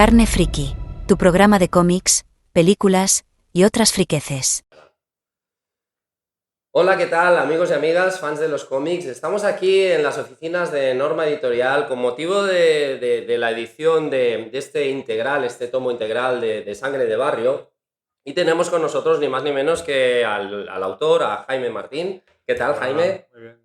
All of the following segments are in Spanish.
Carne Friki, tu programa de cómics, películas y otras friqueces. Hola, ¿qué tal, amigos y amigas, fans de los cómics? Estamos aquí en las oficinas de Norma Editorial con motivo de la edición de este tomo integral de Sangre de Barrio, y tenemos con nosotros ni más ni menos que al autor, a Jaime Martín. ¿Qué tal, Jaime? Muy bien.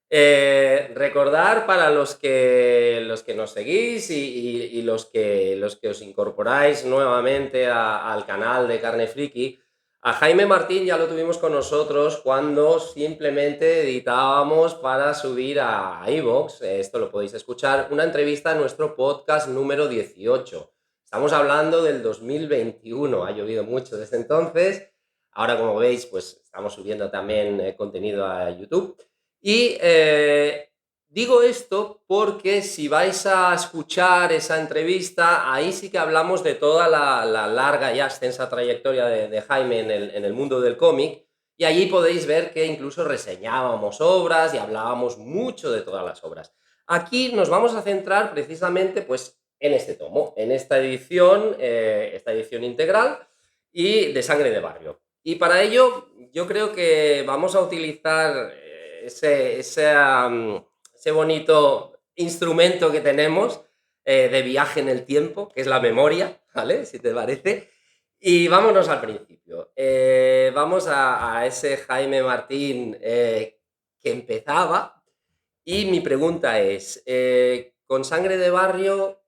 Recordar para los que nos seguís y los que os incorporáis nuevamente al canal de Carne Friki, a Jaime Martín ya lo tuvimos con nosotros cuando simplemente editábamos para subir a iVoox. Esto lo podéis escuchar, una entrevista en nuestro podcast número 18. Estamos hablando del 2021, ha llovido mucho desde entonces. Ahora, como veis, pues estamos subiendo también contenido a YouTube. Y digo esto porque si vais a escuchar esa entrevista, ahí sí que hablamos de toda la larga y extensa trayectoria de Jaime en el mundo del cómic, y allí podéis ver que incluso reseñábamos obras y hablábamos mucho de todas las obras. Aquí nos vamos a centrar precisamente pues, en este tomo, en esta edición integral y de Sangre de Barrio. Y para ello yo creo que vamos a utilizar ese bonito instrumento que tenemos de viaje en el tiempo, que es la memoria, ¿vale? Si te parece. Y vámonos al principio. Vamos a ese Jaime Martín que empezaba. Y mi pregunta es, con Sangre de Barrio,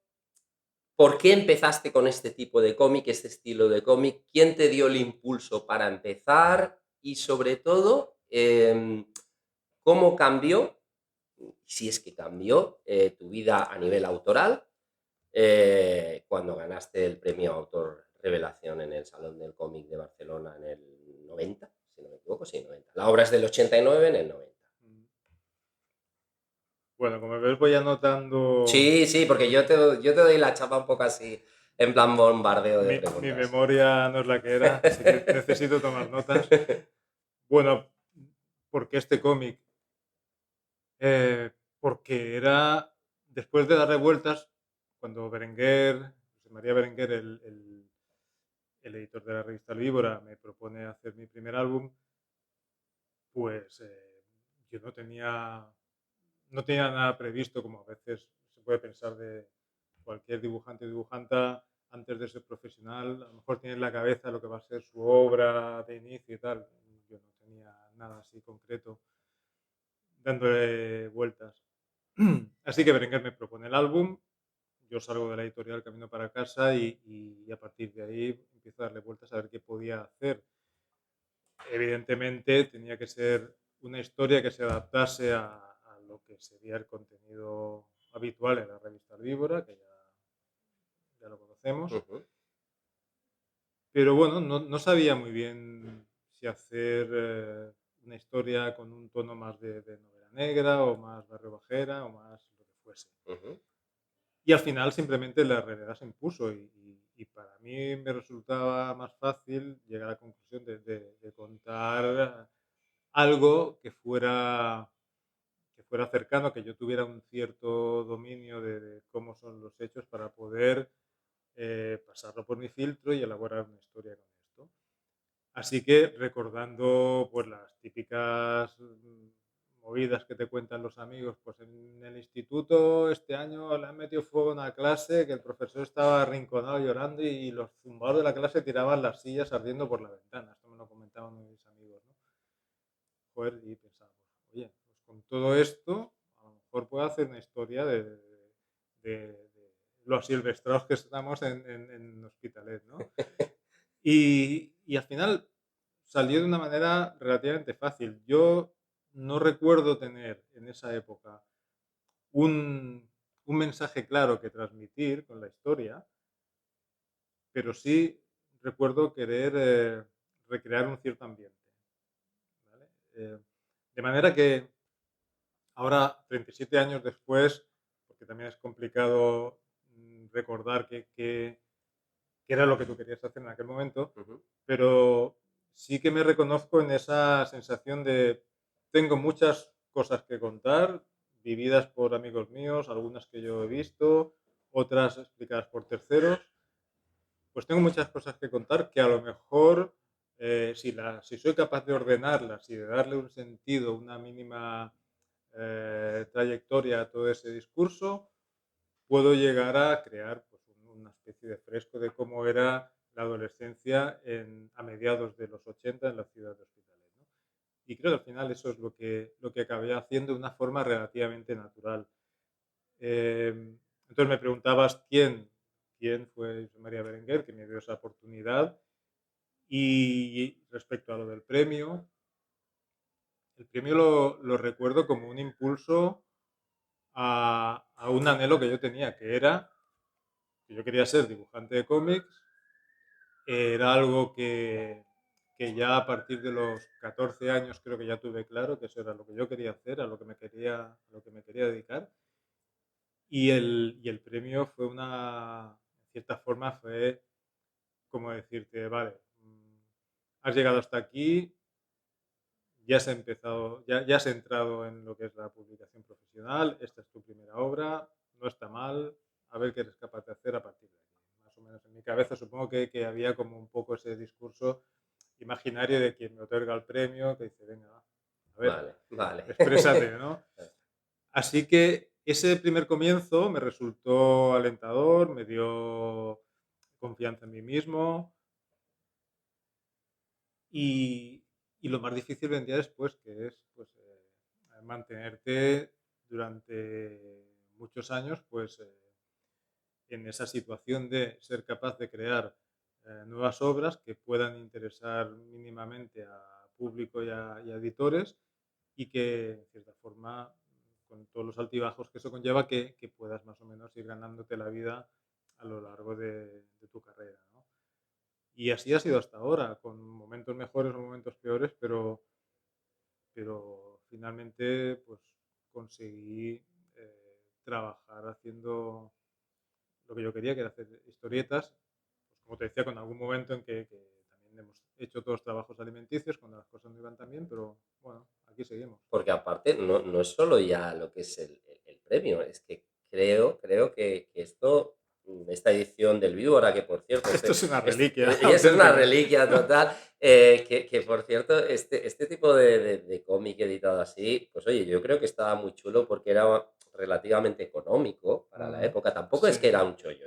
¿por qué empezaste con este tipo de cómic, este estilo de cómic? ¿Quién te dio el impulso para empezar? Y sobre todo, ¿cómo cambió, si es que cambió, tu vida a nivel autoral cuando ganaste el premio Autor Revelación en el Salón del Cómic de Barcelona en el 90? Si no me equivoco, sí, 90. La obra es del 89, en el 90. Bueno, como ves, voy anotando. Sí, porque yo te doy la chapa un poco así, en plan bombardeo de Mi preguntas. memoria no es la que era, así que necesito tomar notas. Bueno, ¿por qué este cómic? Porque era, después de darle vueltas, cuando Berenguer, José María Berenguer, el editor de la revista El Víbora, me propone hacer mi primer álbum, pues yo no tenía nada previsto, como a veces se puede pensar de cualquier dibujante o dibujanta antes de ser profesional. A lo mejor tiene en la cabeza lo que va a ser su obra de inicio y tal. Yo no tenía nada así concreto dándole vueltas. Así que Berenguer me propone el álbum, yo salgo de la editorial camino para casa y a partir de ahí empiezo a darle vueltas a ver qué podía hacer. Evidentemente tenía que ser una historia que se adaptase a lo que sería el contenido habitual en la revista Víbora, que ya lo conocemos. Uh-huh. Pero bueno, no sabía muy bien si hacer una historia con un tono más de novela negra o más barrio bajera o más lo que fuese. Uh-huh. Y al final simplemente la realidad se impuso y para mí me resultaba más fácil llegar a la conclusión de contar algo que fuera cercano, que yo tuviera un cierto dominio de cómo son los hechos para poder pasarlo por mi filtro y elaborar una historia con esto. Así que recordando pues las típicas movidas que te cuentan los amigos, pues en el instituto este año le han metido fuego a una clase que el profesor estaba arrinconado llorando y los zumbados de la clase tiraban las sillas ardiendo por la ventana. Esto me lo comentaban mis amigos, ¿no? Joder, y pensábamos, oye, pues con todo esto a lo mejor puedo hacer una historia de los silvestrados que estamos en Hospitalet, ¿no? Y al final salió de una manera relativamente fácil. Yo no recuerdo tener en esa época un mensaje claro que transmitir con la historia, pero sí recuerdo querer recrear un cierto ambiente, ¿vale? De manera que ahora, 37 años después, porque también es complicado recordar qué era lo que tú querías hacer en aquel momento, Uh-huh. pero sí que me reconozco en esa sensación de tengo muchas cosas que contar, vividas por amigos míos, algunas que yo he visto, otras explicadas por terceros, pues tengo muchas cosas que contar que a lo mejor, si soy capaz de ordenarlas y de darle un sentido, una mínima trayectoria a todo ese discurso, puedo llegar a crear pues, una especie de fresco de cómo era la adolescencia a mediados de los 80 en la ciudad de Hospitalet, ¿no? Y creo que al final eso es lo que acabé haciendo de una forma relativamente natural. Entonces me preguntabas quién fue José María Berenguer, que me dio esa oportunidad. Y respecto a lo del premio, el premio lo recuerdo como un impulso a un anhelo que yo tenía, que era que yo quería ser dibujante de cómics. Era algo que ya a partir de los 14 años creo que ya tuve claro que eso era lo que yo quería hacer, a lo que me quería dedicar. Y el premio fue en cierta forma fue como decirte, vale, has llegado hasta aquí, ya has empezado, ya has entrado en lo que es la publicación profesional, esta es tu primera obra, no está mal, a ver qué eres capaz de hacer a partir de aquí. Más o menos en mi cabeza supongo que había como un poco ese discurso imaginario de quien me otorga el premio, que dice, venga, va, a ver, Vale, vale. exprésate, ¿no? Así que ese primer comienzo me resultó alentador, me dio confianza en mí mismo y, y lo más difícil vendría después, que es pues, mantenerte durante muchos años pues, en esa situación de ser capaz de crear nuevas obras que puedan interesar mínimamente a público y a editores y que, en cierta forma, con todos los altibajos que eso conlleva, que puedas más o menos ir ganándote la vida a lo largo de tu carrera, ¿no? Y así ha sido hasta ahora, con momentos mejores o momentos peores, pero finalmente pues conseguí trabajar haciendo lo que yo quería, que era hacer historietas, pues como te decía, con algún momento en que también hemos hecho todos trabajos alimenticios cuando las cosas no iban tan bien, pero bueno, aquí seguimos. Porque aparte no es solo ya lo que es el premio, es que creo que esto, esta edición del Víbora, que por cierto, Esto es una este, reliquia y eso es una auténtica. reliquia total, que por cierto, este tipo de cómic editado así, pues oye, yo creo que estaba muy chulo porque era relativamente económico para la época. Tampoco es Sí. que era un chollo,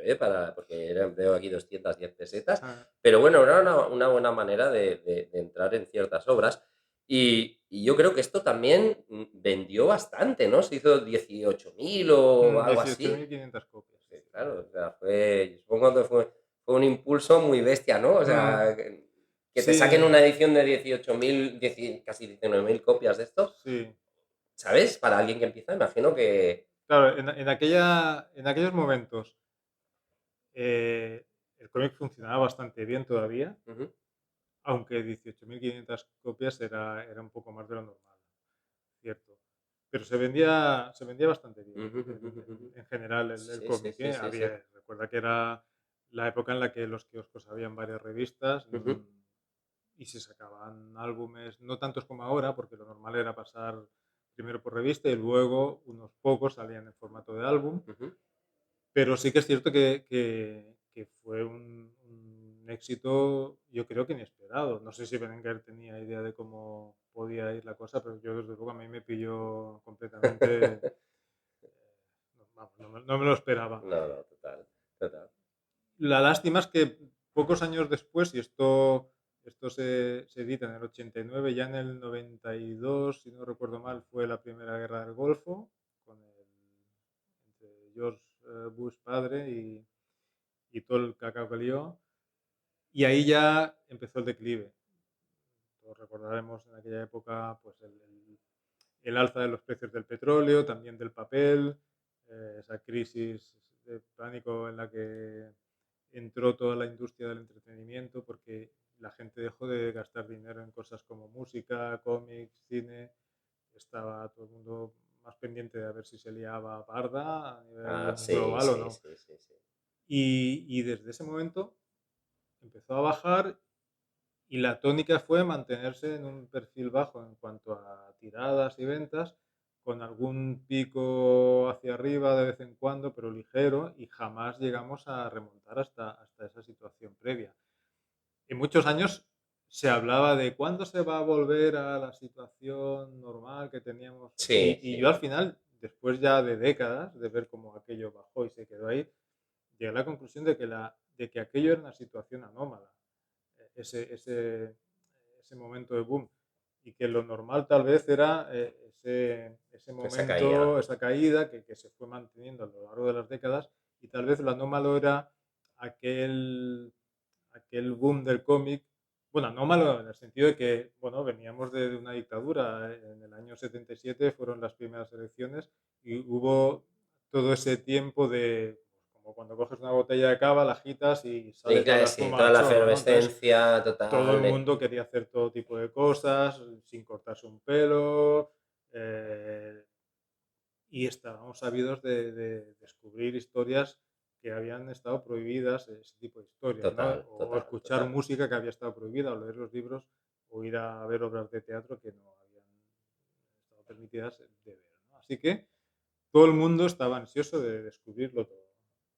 porque veo aquí 210 pesetas, Ah, pero bueno, era una buena manera de entrar en ciertas obras. Y yo creo que esto también vendió bastante, ¿no? Se hizo 18.000 o algo así. 18.500 copias. Sí, Sí, sí. claro, o sea, supongo que fue un impulso muy bestia, ¿no? O sea, que te saquen Sí, una edición de 18.000, casi 19.000 copias de esto, sí. ¿sabes? Para alguien que empieza, imagino que... Claro, en aquellos momentos el cómic funcionaba bastante bien todavía, Ujú, aunque 18.500 copias era un poco más de lo normal, cierto. Pero se vendía bastante bien ujú, ujú, ujú. en general el Sí, sí, cómic, sí, ¿eh? sí, sí. Recuerda que era la época en la que en los kioscos habían varias revistas Ujú, y se sacaban álbumes, no tantos como ahora, porque lo normal era pasar primero por revista y luego unos pocos salían en formato de álbum. ujú. Pero sí que es cierto que fue un éxito, yo creo que inesperado. No sé si Berenguer tenía idea de cómo podía ir la cosa, pero yo desde luego a mí me pilló completamente, no, vamos, no me lo esperaba. No, no, total, total. La lástima es que pocos años después, y esto se edita en el 89, ya en el 92, si no recuerdo mal, fue la Primera Guerra del Golfo, entre George Bush padre y todo el cacao que lió. Y ahí ya empezó el declive. Todos recordaremos en aquella época pues, el alza de los precios del petróleo, también del papel, esa crisis de pánico en la que entró toda la industria del entretenimiento porque la gente dejó de gastar dinero en cosas como música, cómics, cine. Estaba todo el mundo más pendiente de ver si se liaba parda a Ah, nivel sí, global o sí, no. sí, sí, sí. Y desde ese momento empezó a bajar y la tónica fue mantenerse en un perfil bajo en cuanto a tiradas y ventas, con algún pico hacia arriba de vez en cuando, pero ligero, y jamás llegamos a remontar hasta esa situación previa. En muchos años se hablaba de cuándo se va a volver a la situación normal que teníamos. Sí, Y yo sí, al final, después ya de décadas de ver cómo aquello bajó y se quedó ahí, llegué a la conclusión de que aquello era una situación anómala, ese momento de boom. Y que lo normal tal vez era ese esa caída. momento, esa caída que se fue manteniendo a lo largo de las décadas. Y tal vez lo anómalo era aquel boom del cómic. Bueno, anómalo en el sentido de que, bueno, veníamos de una dictadura. En el año 77 fueron las primeras elecciones y hubo todo ese tiempo de, como cuando coges una botella de cava, la agitas y Sí, sale toda claro, la sí, espuma toda al la chorro, ¿no? Entonces, efervescencia todo el total. mundo quería hacer todo tipo de cosas sin cortarse un pelo. eh, y estábamos ávidos de descubrir historias que habían estado prohibidas, ese tipo de historias, ¿no? Total, O total, escuchar total. música que había estado prohibida, o leer los libros, o ir a ver obras de teatro que no habían estado permitidas de ver, ¿no? Así que todo el mundo estaba ansioso de descubrirlo todo.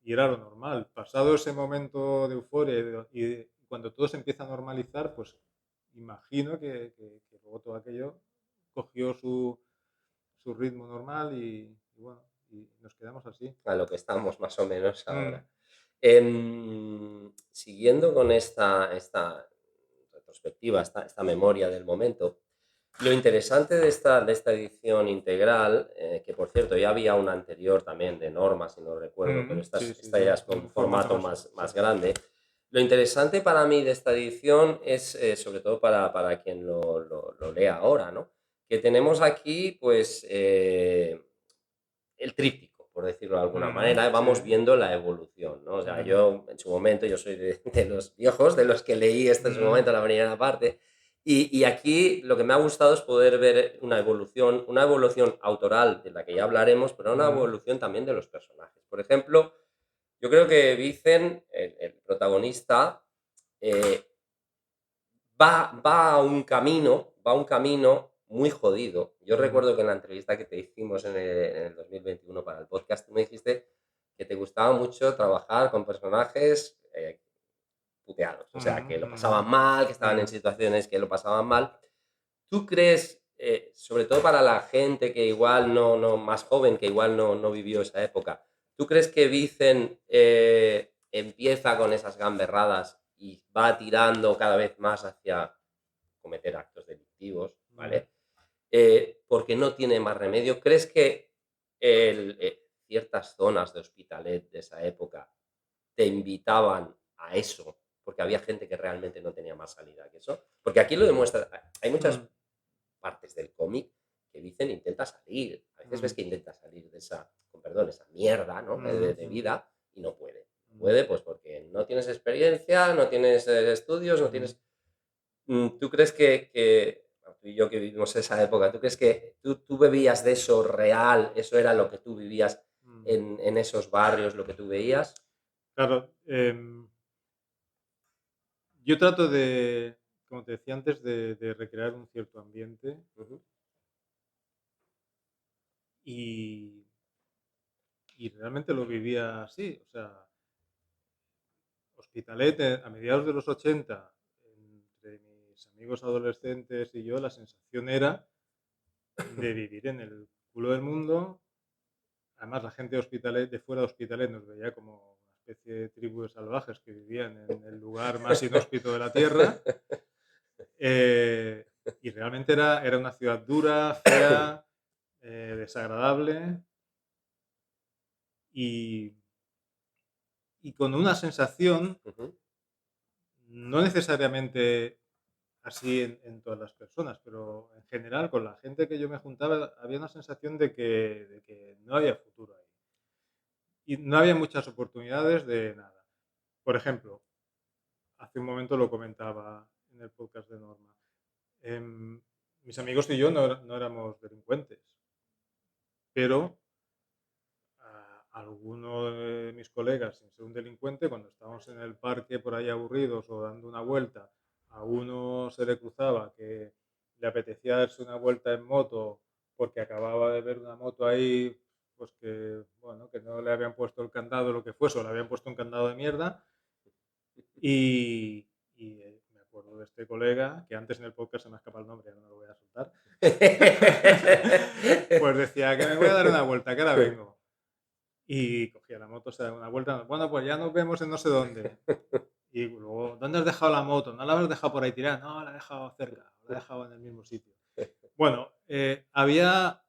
Y era lo normal. Pasado ese momento de euforia y cuando todo se empieza a normalizar, pues imagino que luego todo aquello cogió su ritmo normal y bueno, y nos quedamos así. A lo que estamos más o menos Mm, ahora. Siguiendo con esta retrospectiva, esta memoria del momento, lo interesante de esta edición integral, que por cierto ya había una anterior también de Norma, si no recuerdo, pero esta, sí, sí, esta sí, ya es con un formato formato más, más sí. grande. Lo interesante para mí de esta edición es, sobre todo para quien lo lea ahora, ¿no? Que tenemos aquí, pues, el tríptico, por decirlo de alguna manera, Sí, vamos viendo la evolución, ¿no? O sea, mm, yo en su momento, yo soy de los viejos, de los que leí esto en su mm, momento, la primera parte, y aquí lo que me ha gustado es poder ver una evolución autoral de la que ya hablaremos, pero una mm, evolución también de los personajes. Por ejemplo, yo creo que Vicen, el protagonista, eh, va a un camino muy jodido. Yo mm, recuerdo que en la entrevista que te hicimos en el 2021 para el podcast, tú me dijiste que te gustaba mucho trabajar con personajes puteados, o sea, que lo pasaban mal, que estaban en mm, situaciones que lo pasaban mal. ¿Tú crees, sobre todo para la gente que igual más joven, que igual no vivió esa época, ¿tú crees que Vicen empieza con esas gamberradas y va tirando cada vez más hacia cometer actos delictivos, mm. ¿vale? Porque no tiene más remedio? ¿Crees que ciertas zonas de Hospitalet de esa época te invitaban a eso? Porque había gente que realmente no tenía más salida que eso. Porque aquí lo demuestra. Hay muchas Mm, partes del cómic que dicen intenta salir. A veces ves mm, que intenta salir de esa, con perdón, esa mierda, ¿no? de mm, vida y no puede. No mm, puede, pues porque no tienes experiencia, no tienes estudios, no mm, tienes. ¿Tú crees que, bueno, tú y yo que vivimos esa época, tú crees que tú bebías de eso real? ¿Eso era lo que tú vivías mm. en esos barrios, lo que tú veías? Claro, yo trato de, como te decía antes, de recrear un cierto ambiente Ujú, y, y realmente lo vivía así. O sea, Hospitalet, a mediados de los 80, entre mis amigos adolescentes y yo, la sensación era de vivir en el culo del mundo. Además, la gente de Hospitalet, de fuera de Hospitalet, nos veía como una especie de tribu de salvajes que vivían en el lugar más inhóspito de la tierra. Y realmente era una ciudad dura, fea, desagradable y, y con una sensación, ujú. no necesariamente así en todas las personas, pero en general con la gente que yo me juntaba había una sensación de que no había futuro ahí. Y no había muchas oportunidades de nada. Por ejemplo, hace un momento lo comentaba en el podcast de Norma. em, Mis amigos y yo no éramos delincuentes, pero alguno de mis colegas, sin ser un delincuente, cuando estábamos en el parque por ahí aburridos o dando una vuelta, a uno se le cruzaba que le apetecía darse una vuelta en moto porque acababa de ver una moto ahí, pues que, bueno, que no le habían puesto el candado, lo que fuese, o le habían puesto un candado de mierda, Y me acuerdo de este colega, que antes en el podcast se me ha escapado el nombre, ya no me lo voy a soltar, pues decía que me voy a dar una vuelta, que ahora vengo. Y cogía la moto, se daba una vuelta, bueno, pues ya nos vemos en no sé dónde. Y luego, ¿dónde has dejado la moto? ¿No la has dejado por ahí tirada? No, la he dejado cerca, la he dejado en el mismo sitio. Bueno, había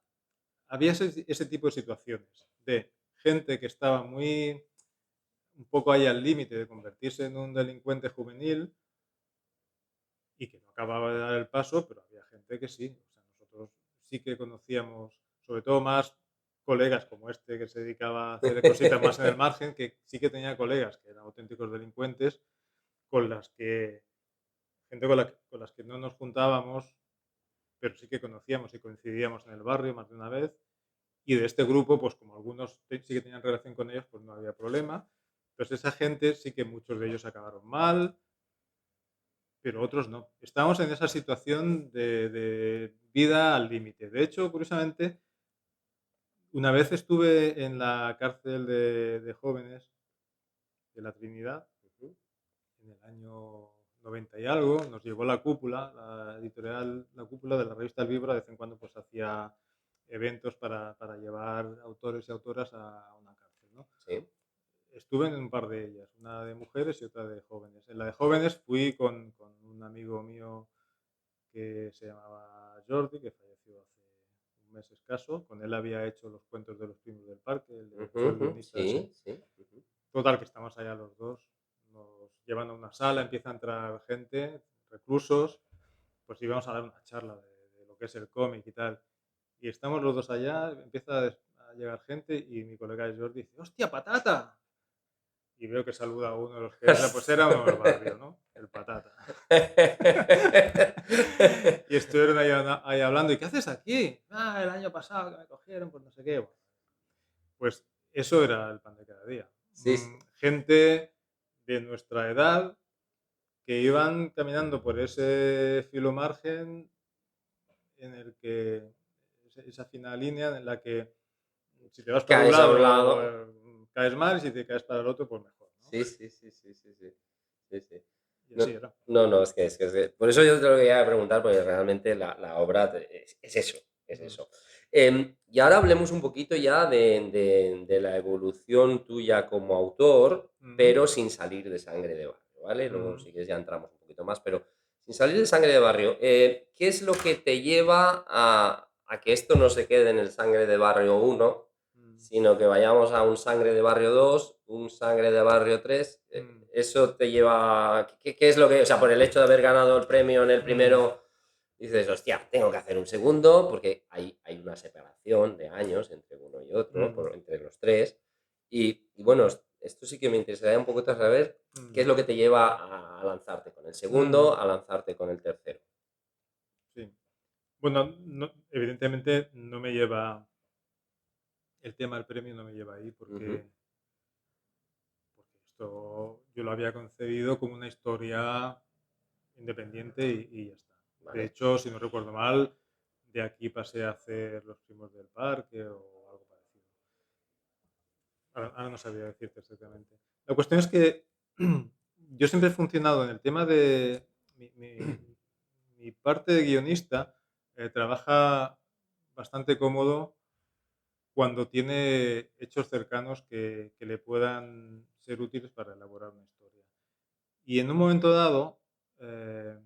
ese tipo de situaciones de gente que estaba un poco ahí al límite de convertirse en un delincuente juvenil y que no acababa de dar el paso, pero había gente que sí. O sea, nosotros sí que conocíamos, sobre todo más colegas como este que se dedicaba a hacer cositas más en el margen, que sí que tenía colegas que eran auténticos delincuentes, con las que, gente con las que no nos juntábamos, pero sí que conocíamos y coincidíamos en el barrio más de una vez. Y de este grupo, pues como algunos sí que tenían relación con ellos, pues no había problema. Entonces esa gente sí que muchos de ellos acabaron mal, pero otros no. Estábamos en esa situación de vida al límite. De hecho, curiosamente, una vez estuve en la cárcel de jóvenes de la Trinidad, en el año 90 y algo, nos llevó la cúpula, la editorial La Cúpula de la revista El Vibra, de vez en cuando pues hacía eventos para llevar autores y autoras a una cárcel, ¿no? Sí. Estuve en un par de ellas, una de mujeres y otra de jóvenes. En la de jóvenes fui con un amigo mío que se llamaba Jordi, que falleció hace un mes escaso. Con él había hecho Los cuentos de los primos del parque, fue el guionista de ese. Sí. Total, que estamos allá los dos, nos llevan a una sala, empieza a entrar gente, reclusos, pues íbamos a dar una charla de lo que es el cómic y tal. Y estamos los dos allá, empieza a llegar gente y mi colega Jordi dice, ¡hostia, Patata! Y veo que saluda a uno de los que entra, pues era uno del barrio, ¿no? El Patata. Y estuvieron ahí hablando, ¿y qué haces aquí? Ah, el año pasado que me cogieron, pues no sé qué. Bueno, pues eso era el pan de cada día. Sí, sí. Gente de nuestra edad que iban caminando por ese filo margen en el que, esa fina línea en la que si te vas para un Caes a un lado lado. caes mal y si te caes para el otro, pues mejor, ¿no? Sí, sí, sí, sí, sí, sí. Sí, sí. Y No, así era. no, es que por eso yo te lo quería preguntar, porque realmente la obra es eso, es Mm, eso. Y ahora hablemos un poquito ya de la evolución tuya como autor, mm, pero sin salir de Sangre de Barrio, ¿vale? Luego, mm, si quieres, ya entramos un poquito más, pero sin salir de Sangre de Barrio, ¿qué es lo que te lleva a que esto no se quede en el Sangre de Barrio 1, mm, sino que vayamos a un Sangre de Barrio 2, un Sangre de Barrio 3? mm, Eso te lleva, ¿qué es lo que, o sea, por el hecho de haber ganado el premio en el mm, primero, dices, hostia, tengo que hacer un segundo, porque hay una separación de años entre uno y otro, mm, entre los tres, y bueno, esto sí que me interesaría un poco saber qué es mm, lo que te lleva a lanzarte con el segundo, mm, a lanzarte con el tercero. sí. Bueno, evidentemente no me lleva, el tema del premio no me lleva ahí Ujú. porque esto yo lo había concebido como una historia independiente y ya está. De Vale, hecho, si no recuerdo mal, de aquí pasé a hacer Los primos del parque o algo parecido. Ahora no sabía decirte exactamente. La cuestión es que yo siempre he funcionado en el tema de mi parte de guionista, trabaja bastante cómodo cuando tiene hechos cercanos que le puedan ser útiles para elaborar una historia. Y en un momento dado, eh,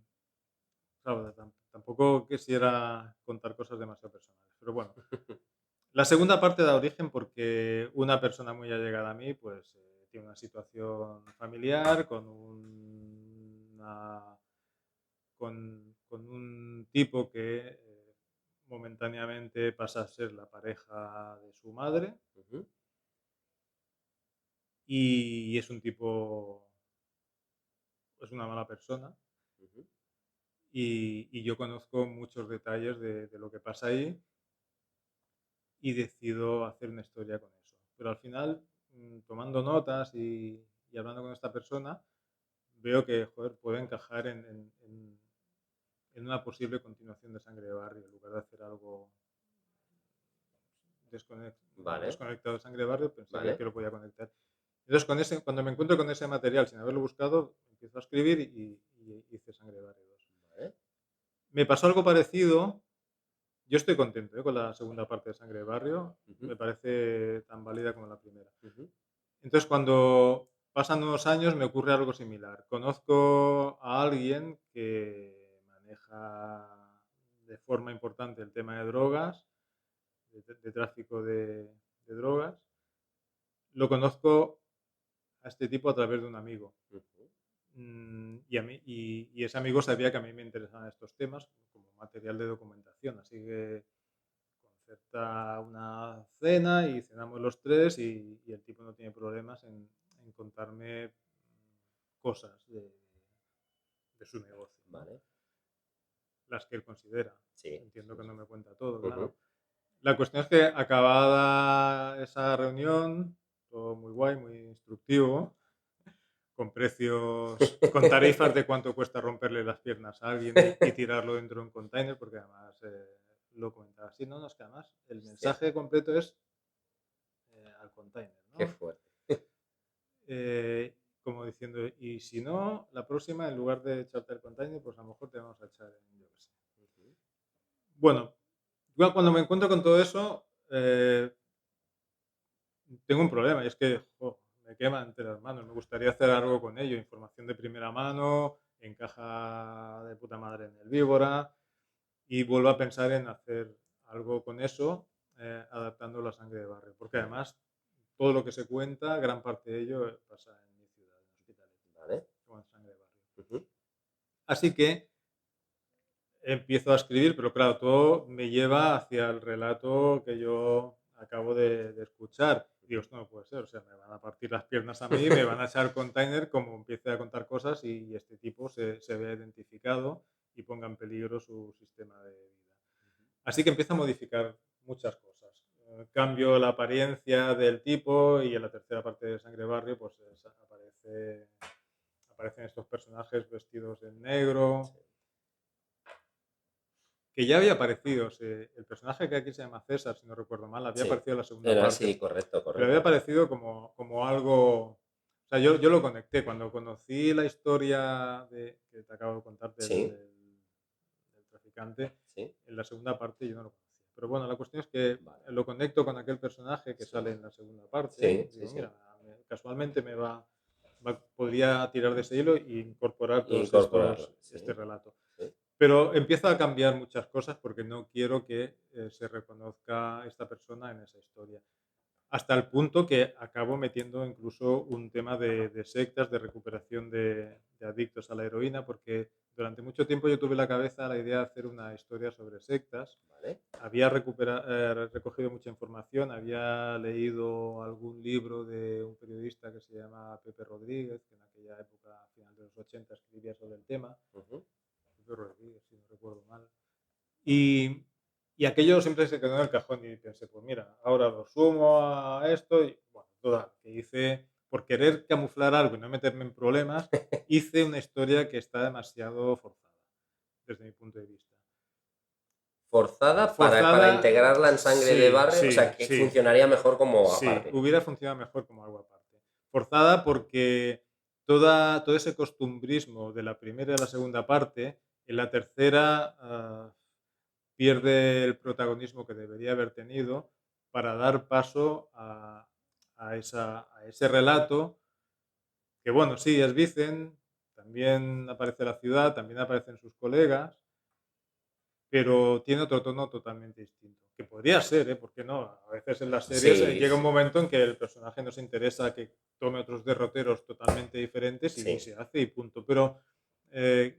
claro, tampoco quisiera contar cosas demasiado personales, pero bueno, la segunda parte da origen porque una persona muy allegada a mí, pues tiene una situación familiar con un tipo que momentáneamente pasa a ser la pareja de su madre ujú, y es un tipo, es una mala persona ujú. y yo conozco muchos detalles de lo que pasa ahí y decido hacer una historia con eso. Pero al final, tomando notas y hablando con esta persona, veo que joder, puede encajar en una posible continuación de Sangre de Barrio, en lugar de hacer algo Vale, desconectado de Sangre de Barrio, pensé que vale. lo podía conectar. Entonces, cuando me encuentro con ese material sin haberlo buscado, empiezo a escribir y hice Sangre de Barrio 2. Vale. Me pasó algo parecido. Yo estoy contento, con la segunda parte de Sangre de Barrio. Me Ujú, parece tan válida como la primera. ujú. Entonces, cuando pasan unos años, me ocurre algo similar. Conozco a alguien que maneja de forma importante el tema de drogas, de tráfico de drogas. Lo conozco a este tipo a través de un amigo. Ujú. Y ese amigo sabía que a mí me interesaban estos temas como material de documentación. Así que concerta una cena y cenamos los tres y el tipo no tiene problemas en contarme cosas de su negocio, ¿no? Vale. Las que él considera. Sí, Entiendo sí, que no sí. me cuenta todo, Ujú. claro. La cuestión es que acabada esa reunión, todo muy guay, muy instructivo, con precios, con tarifas de cuánto cuesta romperle las piernas a alguien y tirarlo dentro de un container, porque además lo comentaba así, no, no, es que además el Hostia, mensaje completo es al container, qué ¿no? fuerte. Como diciendo, y si no, la próxima, en lugar de echarte el container, pues a lo mejor te vamos a echar en, yo qué sé. Ujú. Bueno, yo cuando me encuentro con todo eso, tengo un problema y es que me quema entre las manos. Me gustaría hacer algo con ello, información de primera mano, encaja de puta madre en el Víbora y vuelvo a pensar en hacer algo con eso, adaptando la Sangre de Barrio. Porque además todo lo que se cuenta, gran parte de ello pasa en mi ciudad, en Hospitalet, Vale. como en Sangre de Barrio. Ujú. Así que empiezo a escribir, pero claro, todo me lleva hacia el relato que yo acabo de escuchar. Y digo, esto no puede ser, o sea, me van a partir las piernas a mí, me van a echar container como empiece a contar cosas y este tipo se vea identificado y ponga en peligro su sistema de vida. Así que empiezo a modificar muchas cosas. Cambio la apariencia del tipo y en la tercera parte de Sangre Barrio pues aparecen estos personajes vestidos en negro, que ya había aparecido. El personaje que aquí se llama César, si no recuerdo mal, había Sí, aparecido en la segunda era parte, así, correcto, pero había correcto. aparecido como algo... O sea, yo lo conecté cuando conocí la historia que te acabo de contar Sí, del traficante. sí, En la segunda parte yo no lo conocía. Pero bueno, la cuestión es que vale. lo conecto con aquel personaje que Sí, sale en la segunda parte. sí, sí, Digo, sí. mira, casualmente podría tirar de ese hilo e incorporar Incorporarlo. este Sí, relato. sí. Pero empiezo a cambiar muchas cosas porque no quiero que se reconozca esta persona en esa historia. Hasta el punto que acabo metiendo incluso un tema de sectas, de recuperación de adictos a la heroína, porque durante mucho tiempo yo tuve en la cabeza la idea de hacer una historia sobre sectas. Vale. Había recogido mucha información, había leído algún libro de un periodista que se llama Pepe Rodríguez, que en aquella época, a final de los 80, escribía sobre el tema. Ujú. Pepe Rodríguez, si no recuerdo mal. Y, y aquello siempre se quedó en el cajón y pensé, pues mira, ahora lo sumo a esto y bueno, total, que hice, por querer camuflar algo y no meterme en problemas, hice una historia que está demasiado forzada, desde mi punto de vista. Forzada para Forzada, integrarla en Sangre de sí, Barrio, o sea, sí, que sí, funcionaría mejor como sí, aparte. hubiera funcionado mejor como algo aparte. Forzada porque todo ese costumbrismo de la primera y la segunda parte, en la tercera pierde el protagonismo que debería haber tenido para dar paso a ese relato que, bueno, sí, es Vicen, también aparece la ciudad, también aparecen sus colegas, pero tiene otro tono totalmente distinto. Que podría ser, ¿eh? ¿Por qué no? A veces en las series Sí, llega un sí, momento en que el personaje nos interesa que tome otros derroteros totalmente diferentes y sí. se hace y punto. Pero eh,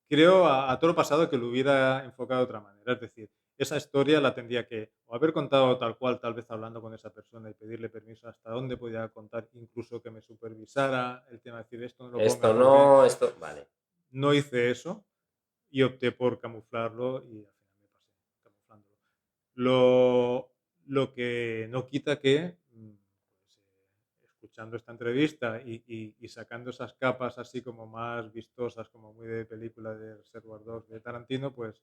creo a toro pasado que lo hubiera enfocado de otra manera. Es decir, esa historia la tendría que o haber contado tal cual, tal vez hablando con esa persona y pedirle permiso hasta dónde podía contar, incluso que me supervisara el tema de decir esto no lo pongas Esto porque no, esto. Vale. no hice eso y opté por camuflarlo y al final me pasé camuflándolo. Lo que no quita que, pues, escuchando esta entrevista y sacando esas capas así como más vistosas, como muy de película de Reservoir Dogs de Tarantino, pues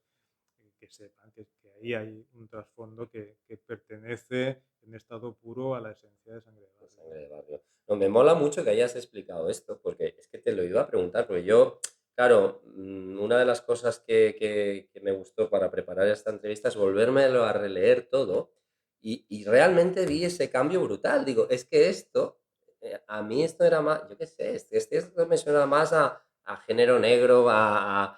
que sepan que ahí hay un trasfondo que pertenece en estado puro a la esencia de Sangre de Barrio. barrio. Sangre de barrio. No, me mola mucho que hayas explicado esto, porque es que te lo iba a preguntar, porque yo, claro, una de las cosas que me gustó para preparar esta entrevista es volvérmelo a releer todo y realmente vi ese cambio brutal. Digo, es que esto, a mí esto era más, yo qué sé, esto me suena más a género negro, a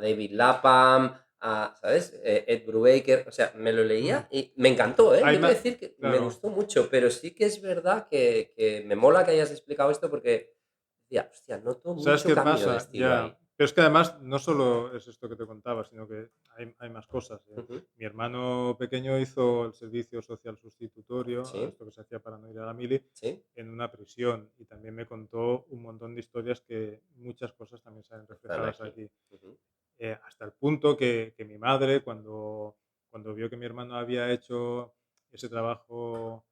David Lapham, ¿sabes? Ed Brubaker, o sea, me lo Mm. leía y me encantó, ¿eh? Hay Yo te voy a más, decir que me claro. gustó mucho, pero sí que es verdad que me mola que hayas explicado esto porque, decía, hostia, noto ¿Sabes mucho qué cambio de pasa? estilo ahí. Ya. Pero es que además no solo es esto que te contaba, sino que hay más cosas. Ujú. Mi hermano pequeño hizo el servicio social sustitutorio, Sí, esto que se hacía para no ir a la mili, sí, en una prisión. Y también me contó un montón de historias que muchas cosas también salen están reflejadas aquí. aquí. Ujú. Hasta el punto que mi madre, cuando vio que mi hermano había hecho ese trabajo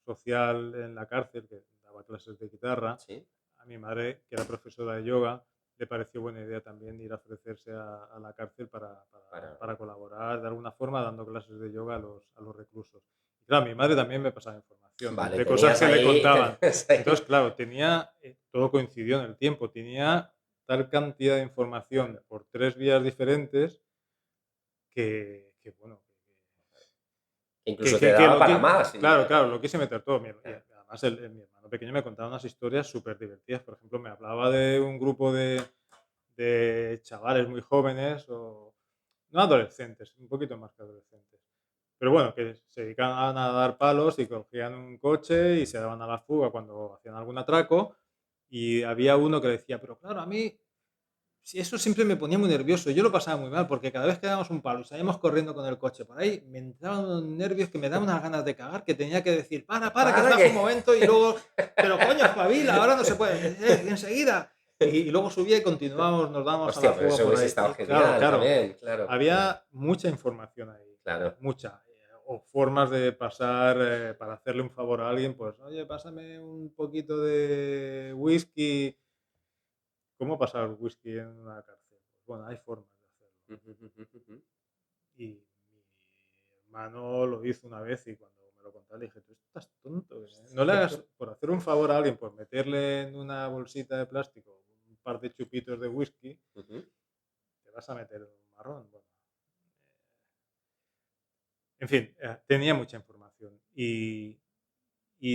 social en la cárcel, que daba clases de guitarra, Sí, a mi madre, que era profesora de yoga, le pareció buena idea también ir a ofrecerse a la cárcel para... para colaborar de alguna forma dando clases de yoga a los reclusos. Y claro, mi madre también me pasaba información Vale, de cosas tenías que le ahí, contaban. tenías Entonces, ahí. claro, tenía, todo coincidió en el tiempo, tenía tal cantidad de información Claro, por 3 vías diferentes bueno, que incluso te daba lo para que, más. claro, claro, lo quise meter todo. Y Claro. además mi hermano pequeño me contaba unas historias súper divertidas. Por ejemplo, me hablaba de un grupo de chavales muy jóvenes, o no adolescentes, un poquito más que adolescentes. Pero bueno, que se dedicaban a dar palos y cogían un coche y se daban a la fuga cuando hacían algún atraco. Y había uno que decía, pero claro, a mí sí, eso siempre me ponía muy nervioso. Yo lo pasaba muy mal porque cada vez que dábamos un palo y salíamos corriendo con el coche por ahí, me entraban unos nervios que me daban unas ganas de cagar que tenía que decir, para, que ¿Para baja un qué? momento y luego, pero coño, espabila, ahora no se puede, enseguida. Y luego subía y continuábamos, nos dábamos a la Hostia, pero fuga eso por hubiese ahí. estado Y claro, genial claro, también, claro, había mucha información ahí, claro. mucha. O formas de pasar para hacerle un favor a alguien, pues, oye, pásame un poquito de whisky. ¿Cómo pasar whisky en una cárcel? Pues bueno, hay formas de hacerlo. Ujú, ujú, ujú. Y mi hermano lo hizo una vez y cuando me lo contó le dije, tú estás tonto. No le hagas, por hacer un favor a alguien, por meterle en una bolsita de plástico un par de chupitos de whisky, Ujú. te vas a meter en un marrón. Bueno, en fin, tenía mucha información y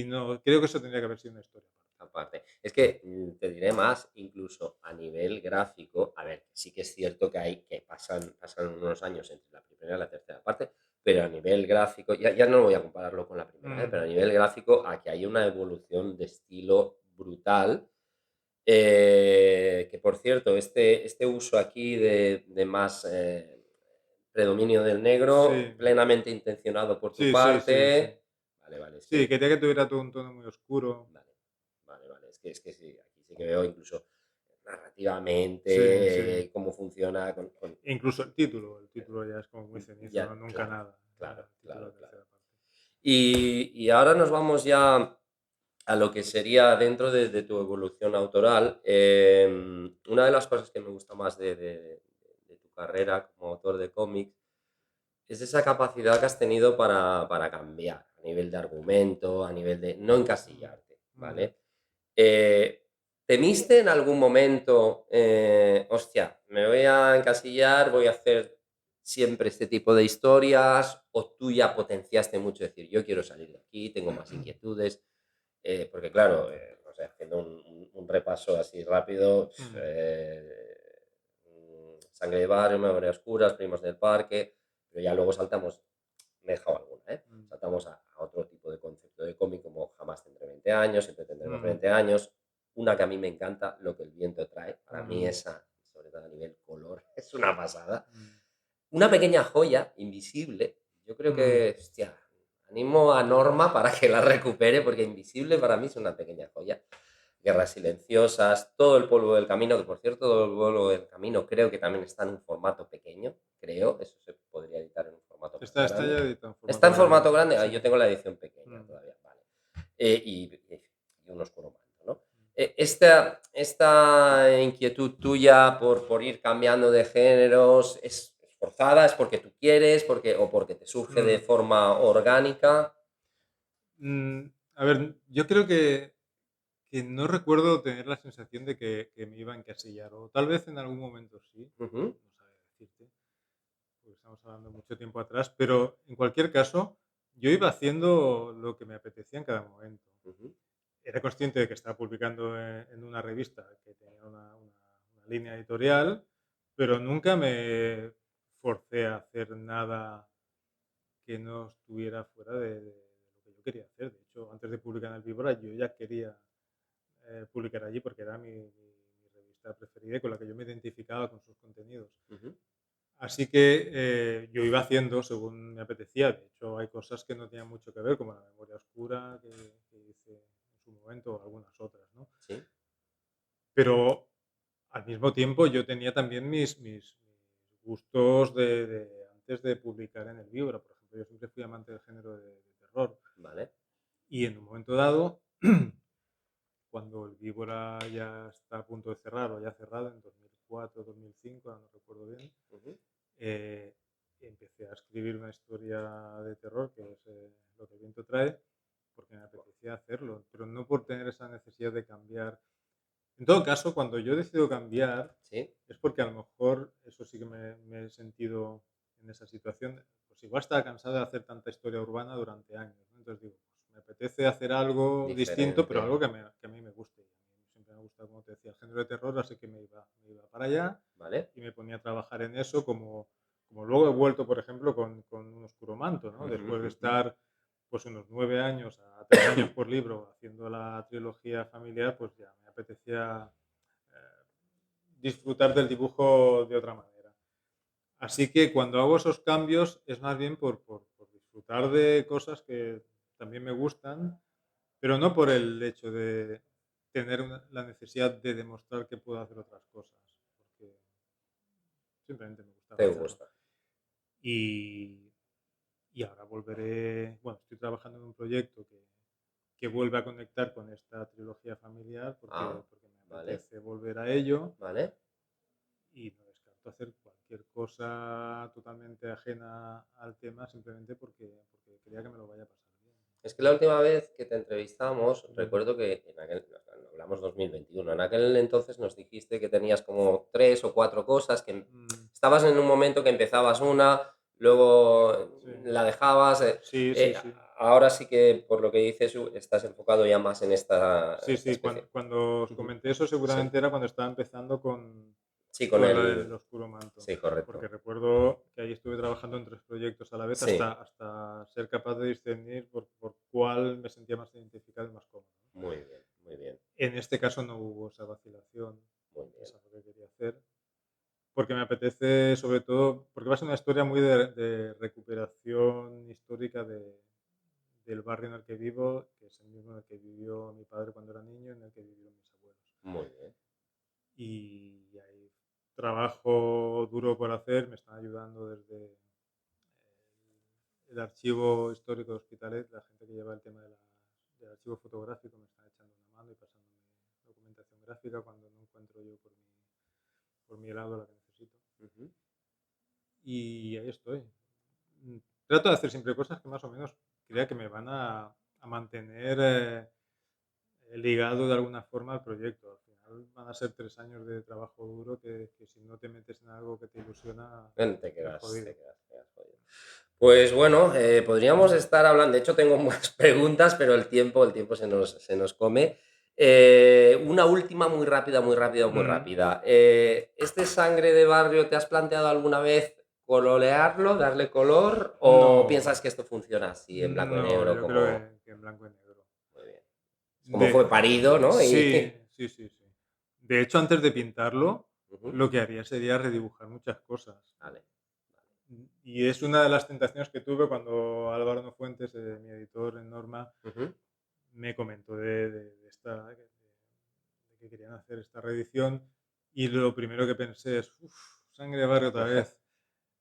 no, creo que eso tendría que haber sido una historia aparte. Aparte. Es que te diré más, incluso a nivel gráfico, a ver, sí que es cierto que hay que pasan unos años entre la primera y la tercera parte, pero a nivel gráfico, ya no voy a compararlo con la primera, pero a Ujú. nivel gráfico, aquí hay una evolución de estilo brutal. Que por cierto, este uso aquí de más predominio del negro, Sí, plenamente intencionado por tu sí, sí, sí, sí. parte. Vale, vale, es Sí, que quería que tuviera todo un tono muy oscuro. vale, vale, vale. Es que sí, aquí sí que veo incluso Sí, sí. narrativamente cómo funciona E incluso el título ya es como muy ya, cenizo, nunca claro, nada. claro, El título de claro, la claro. tercera parte. Y ahora nos vamos ya a lo que sería dentro de tu evolución autoral. Una de las cosas que me gusta más de tu carrera como autor de cómics es esa capacidad que has tenido para cambiar a nivel de argumento, a nivel de no Mm, encasillarte, mm. ¿vale? Eh, ¿Temiste en algún momento, hostia, me voy a encasillar, voy a hacer siempre este tipo de historias? ¿O tú ya potenciaste mucho decir, yo quiero salir de aquí, tengo más inquietudes? Porque claro, no sé, haciendo un repaso así rápido, Mm, Sangre de barrio, Memorias oscuras, Primos del parque, pero ya luego saltamos, me he dejado alguna, ¿eh? mm, Saltamos a otro tipo de concepto de cómic como Jamás tendré 20 años, Siempre tendremos mm, 20 años. Una que a mí me encanta, Lo que el viento trae. Para mí mm, esa, sobre todo a nivel color, es una pasada. mm, Una pequeña joya invisible. Yo creo mm, que, hostia, animo a Norma para que la recupere porque Invisible para mí es una pequeña joya. Guerras silenciosas, Todo el polvo del camino, que por cierto, Todo el polvo del camino creo que también está en un formato pequeño, creo, eso se podría editar en un formato más Está grande. ya editado en Está formato en formato grande. grande, Sí. yo tengo la edición pequeña Mm, todavía, vale. Y un oscuro manto, ¿no? Esta inquietud tuya por ir cambiando de géneros, ¿es forzada? ¿Es porque tú quieres? O porque te surge de mm. forma orgánica? Mm, A ver, yo creo que no recuerdo tener la sensación de que me iba a encasillar, o tal vez en algún momento sí, Ujú, no sabría decirte, porque estamos hablando mucho tiempo atrás, pero en cualquier caso, yo iba haciendo lo que me apetecía en cada momento. ujú. Era consciente de que estaba publicando en una revista que tenía una línea editorial, pero nunca me forcé a hacer nada que no estuviera fuera de lo que yo quería hacer. De hecho, antes de publicar en el Víbora, yo ya quería publicar allí porque era mi revista preferida y con la que yo me identificaba con sus contenidos. Ujú. Así que yo iba haciendo según me apetecía. De hecho, hay cosas que no tenían mucho que ver, como la memoria oscura que hice en su momento o algunas otras, ¿no? Sí, Pero al mismo tiempo yo tenía también mis gustos de antes de publicar en el libro. Por ejemplo, yo siempre fui amante del género de terror. vale. Y en un momento dado, cuando el Víbora ya está a punto de cerrar o ya ha cerrado en 2004, 2005, ahora no recuerdo bien, Ujú. eh, empecé a escribir una historia de terror que es Lo que el viento trae, porque me apetecía hacerlo, pero no por tener esa necesidad de cambiar. En todo caso, cuando yo decido cambiar, Sí, es porque a lo mejor, eso sí que me he sentido en esa situación, pues igual estaba cansado de hacer tanta historia urbana durante años, ¿no? Entonces digo, pues me apetece hacer algo distinto, pero algo diferente. que a mí me guste. Y a mí siempre me gusta, como te decía, el género de terror, así que me iba para allá Vale. y me ponía a trabajar en eso, como luego he vuelto, por ejemplo, con Un oscuro manto, ¿no? Ujú, Después de ujú. estar pues unos 9 años a 3 años por libro haciendo la trilogía familiar, pues ya me apetecía disfrutar del dibujo de otra manera. Así que cuando hago esos cambios es más bien por disfrutar de cosas que también me gustan, pero no por el hecho de tener la necesidad de demostrar que puedo hacer otras cosas, porque simplemente me gustaba Te hacerlo. gusta. Y, y ahora volveré, bueno, estoy trabajando en un proyecto que vuelve a conectar con esta trilogía familiar Ah, porque me vale. apetece volver a ello Vale. y no descarto hacer cualquier cosa totalmente ajena al tema simplemente porque quería que me lo vaya a pasar bien. Es que la última vez que te entrevistamos, recuerdo que en aquel, no, hablamos 2021, en aquel entonces nos dijiste que tenías como 3 o 4 cosas, que Mm, estabas en un momento que empezabas una, luego sí, la dejabas. sí, sí, sí. Ahora sí que, por lo que dices, estás enfocado ya más en Sí, esta sí, especie. cuando os Ujú. comenté eso Sí, seguramente era cuando estaba empezando sí, con con lo del el... oscuro manto, Sí, porque correcto. recuerdo que ahí estuve trabajando en 3 proyectos a la vez Sí, hasta ser capaz de discernir por cuál me sentía más identificado y más cómodo, ¿no? muy bien, muy bien, En este caso no hubo esa vacilación, muy es bien. algo que quería hacer, porque me apetece sobre todo, porque va a ser una historia muy de recuperación histórica del barrio en el que vivo, que es el mismo en el que vivió mi padre cuando era niño, en el que vivieron mis abuelos. Muy bien. Y hay trabajo duro por hacer, me están ayudando desde el archivo histórico de Hospitalet, la gente que lleva el tema del archivo fotográfico me están echando una mano y pasándome documentación gráfica cuando no encuentro yo por mi lado la que necesito. Ujú. Y ahí estoy. Trato de hacer siempre cosas que más o menos crea que me van a mantener ligado de alguna forma al proyecto. Al final van a ser 3 años de trabajo duro que si no te metes en algo que te ilusiona, Te es quedas, jodido. te quedas jodido. Pues bueno, podríamos estar hablando, de hecho tengo más preguntas, pero el tiempo se nos come. Una última muy rápida, muy rápida, muy Mm, rápida. ¿Este Sangre de Barrio te has planteado alguna vez colorearlo, darle color, o no, piensas que esto funciona así, en blanco y no, negro, yo creo como... que en blanco y negro. Muy bien. Como fue parido, ¿no? Sí, sí, sí, sí. De hecho, antes de pintarlo, Ujú. lo que haría sería redibujar muchas cosas. Vale, Y es una de las tentaciones que tuve cuando Álvaro Nofuentes, mi editor en Norma, vale. Ujú. me comentó de que querían hacer esta reedición y lo primero que pensé es, uff, Sangre de Barrio otra vez.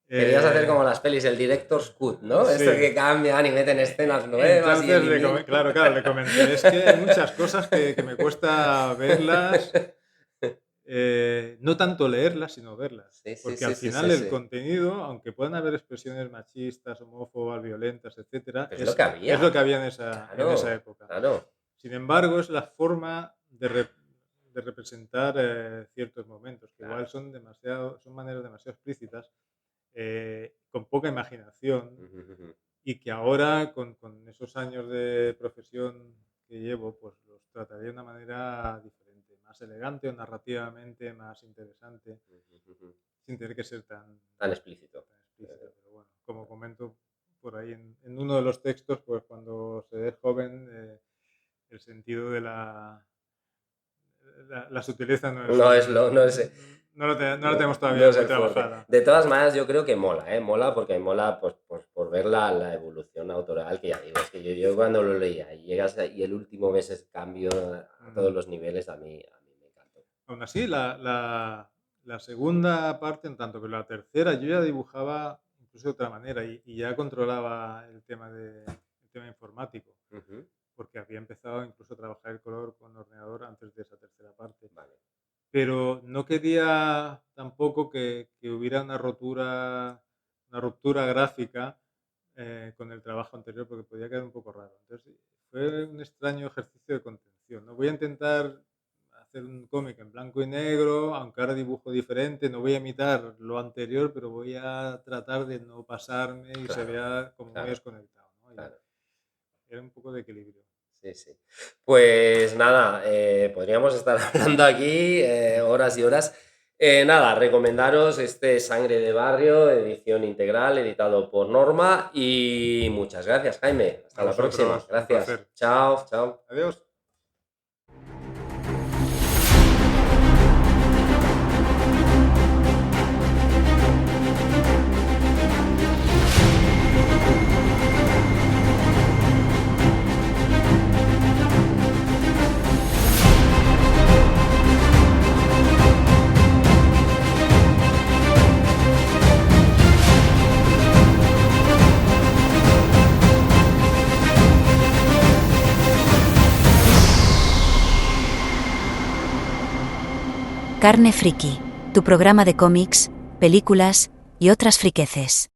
Querías hacer Eh, como las pelis, el Director's Cut, ¿no? Esto sí. que cambian y meten escenas nuevas y Entonces, eliminan. claro, le comenté, es que hay muchas cosas que me cuesta verlas no tanto leerlas, sino verlas. Sí, sí, Porque sí, al sí, final sí, el sí. contenido, aunque puedan haber expresiones machistas, homófobas, violentas, etcétera, Es lo que es lo que había. había en esa Claro, época. claro. Sin embargo, es la forma de representar ciertos momentos, que igual Claro. son maneras demasiado explícitas, con poca imaginación, Ujú, ujú. y que ahora, con esos años de profesión que llevo, pues los trataré de una manera diferente, más elegante o narrativamente más interesante, Ujú, ujú. sin tener que ser tan, Tan explícito. tan explícita. Pero bueno, como comento por ahí en uno de los textos, pues cuando se es joven, el sentido de la sutileza no la tenemos No todavía es muy el fuerte. trabajada. De todas maneras, yo creo que mola, ¿eh? Mola porque mola pues por ver la evolución autoral, que ya digo, es que yo cuando lo leía y y el último ves ese cambio a todos Ujú. los niveles, a mí me encantó. Aún así, la segunda parte, en tanto que la tercera, yo ya dibujaba incluso de otra manera y ya controlaba el tema informático, Ujú. porque había empezado incluso a trabajar el color con ordenador antes de esa tercera parte. Vale. Pero no quería tampoco que hubiera una ruptura gráfica con el trabajo anterior, porque podía quedar un poco raro. Entonces, fue un extraño ejercicio de contención, ¿no? Voy a intentar hacer un cómic en blanco y negro, aunque ahora dibujo diferente, no voy a imitar lo anterior, pero voy a tratar de no pasarme y se Claro, vea como muy claro, desconectado, ¿no? Y claro. era un poco de equilibrio. Sí, sí. Pues nada, podríamos estar hablando aquí horas y horas. Nada, recomendaros este Sangre de Barrio, edición integral, editado por Norma. Y muchas gracias, Jaime. Hasta A la próxima. vosotros, un Gracias. placer. Chao, chao. Adiós. Carne Friki, tu programa de cómics, películas y otras friqueces.